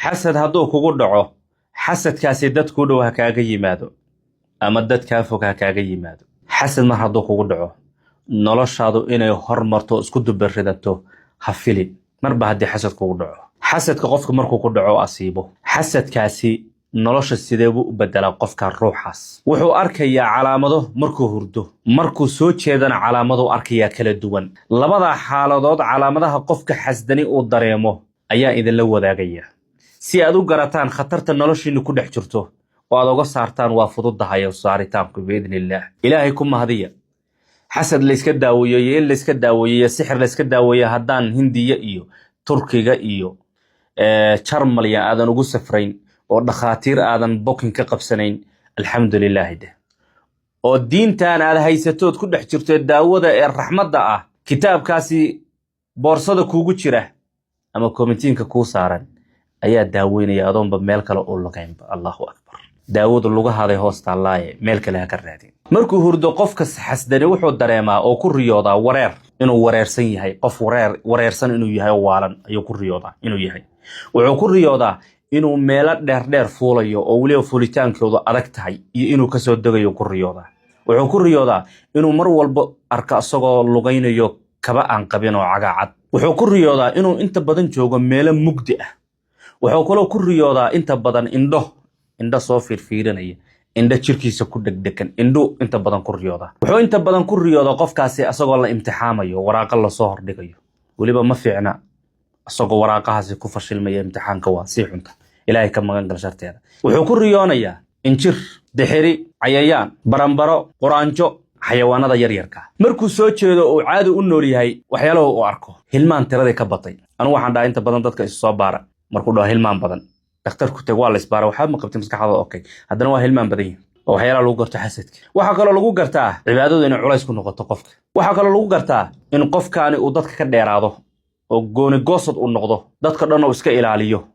حسد هادو كوغو دعو حسد كاسي داد كودو هكاغا يمادو أما داد كافوك هكاغا يمادو حسد ما هادو كوغو دعو نولاشادو إنay hormarto isku dubbaridato ha filin marba haddii xasad kugu dhaco xasadka qofka markuu ku dhaco asiibo xasadkaasi nolosha sidee buu u bedelaa qofka ruuxaas wuxuu arkayaa calaamado markuu hurdo markuu soo jeedana calaamado arkayaa kala duwan labada xaaladood calaamadaha qofka xasdani uu dareemo ayaa idin la wadaagaya si aad u garataan khatarta noloshiina ku dhex jirto oo aad uga saartaan waa fududahay saaritaanku biidnillah ilaahay ku mahadiya حسد ليسك داوية ليسك داوية سحر ليسك داوية هدان هندية إيو تركيا إيو شرمليا آذان وقو سفرين ودخاتير آذان بوكين كقبسنين الحمد لله ده والدين تان على هيستوت كل حجرت داوود الرحمة دا كتاب كاسي بورصة كوغو تشره أما كومنتين ككو سارن أيا داوين يا أدون بميلك لأولوكين الله أكبر داود اللغة هذا هوست الله ملك لها كرادين مركو هردو قفك حسدني وحو دريما او كل رياضة ورير انو وريرسن يهي قف وريرسن انو يهي والان ايو كل رياضة انو يهي وعو كل رياضة انو ميلاد دير فوليو او وليو فوليتان كيوضا ادكتهي انو كسو دغيو كل رياضة وعو كل رياضة انو مر والب اركا اساغو لغينيو كبا ان قبينو عقاعد وعو كل رياضة انو انت بدن جوغا ميلا مugdi ah وعو كلو كل رياضة انت بدن indha soo fiirfiirinaya indha jirkiisa ku dhegdegan indhu inta badan ku riyooda wuxuu inta badan ku riyooda qofkaasi asagoo la imtixaamayo waraaqa la soo hordhigayo waliba ma fiicna asagoo waraaqahaasi ku fashilmaya imtixaanka waa si xunta ilaahay ka magan gal sharteeda wuxuu ku riyoonayaa injir dixiri cayayaan barambaro quraanjo xayawaanada yar yarka markuu soo jeedo oo caadi u nool yahay waxyaalaha uu arko hilmaan tirada ka batay anu waxaan dhahay inta badan dadka is soo baara markuu dhaho hilmaan badan دكتور كنت قال إسبارة وحاب ما قبت مسك هذا أوكي هذا نواه المام بدين وحيلا لو قرت حسدك وحكى لو قرتاه عبادة إنه علاش كنا قط قفك وحكى لو قرتاه إنه قف كان وضدك كده راضه وجون قصد النقضه ضدك رنا وسكيل عليه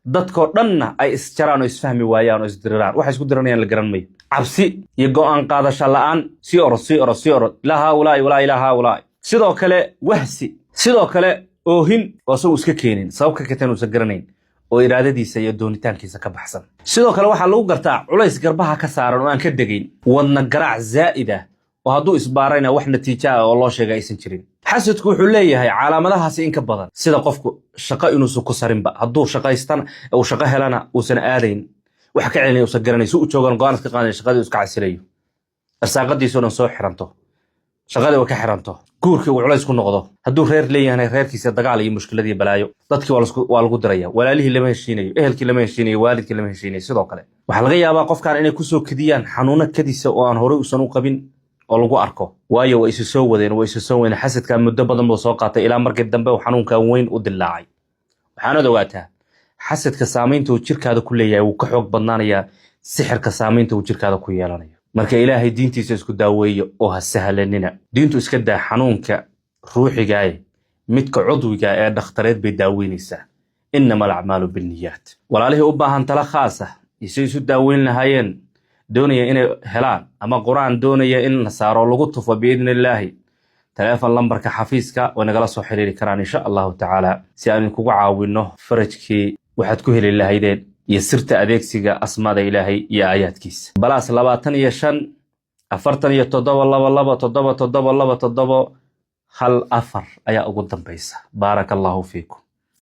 ضدك رنا أي استران ويسفهم ويان ويزدران وحش قدرني أنا الجرمي عبسي يجوا أن قاد شلان سيور لا هؤلاء ولا إله هؤلاء سيدو كله وهسي سيدو كله أوهن وسو سكينين سوك كتنو سجرنين oo iraadadiisa iyo doonitaankiisa ka baxsan sidoo kale waxa lagu gartaa culays garbaha ka saaran oo aan ka degayn wadna garaac zaa'ida oo haduu isbaarayna wax natiijo ah oo loo sheegay aysan jirin xasadku wuxuu leeyahay calaamadahaas in ka badan sida qofku shaqo inuu soo kusarinba haduu shaqaystan oo shaqo helana uusan aadayn wax ka celinay oo garanayso u joogan go'aan iska qaadanay shaqadii iska casilayo arsaaqadiisuna soo xiranto shaqada way ka xiranto guurkii uu culays ku noqdo haduu reer leeyahay reerkiisa dagaal iyo mushkiladii balaayo dadkii waa lagu diraya walaalihii lama heshiinayo ehelkii lama heshiinayo waalidkii lama heshiinayo sidoo kale waxa laga yaabaa qofkan inay ku soo kadiyaan xanuuna kadisa oo aan hore u san u qabin oo lagu arko waayo way isu soo wadeen xasadka muddo badan buu soo qaatay ilaa markii dambe uu xanuunka weyn u dilaacay waxaana ogaataa xasadka saameynta uu jirkaada ku leeyahay uu ka xoog badnaanaya sixirka saameynta uu jirkaada ku yeelanayo marka ilaahay diintiisa isku daaweeyo oo ha sahlanina diintu iska daa xanuunka ruuxiga ah midka cudwiga ee dhakhtareed bay daaweynaysaa innamal a'maalu binniyat walaalihi u baahan tala khaas ah isu daaweyn lahaayeen doonaya inay helaan ama quraan doonaya in la saaro lagu tufo biidnillah telefoon lambarka xafiiska oo nagala soo xiriiri karaan insha Allah ta'ala si aan kugu caawino farajkii waxaad ku heli lahaydeen iyo sirta adeegsiga asmaada ilaahay iyo aayaadkiisa balaas 25 47 hal afar ayaa ugu dambaysa barakallahu fiikum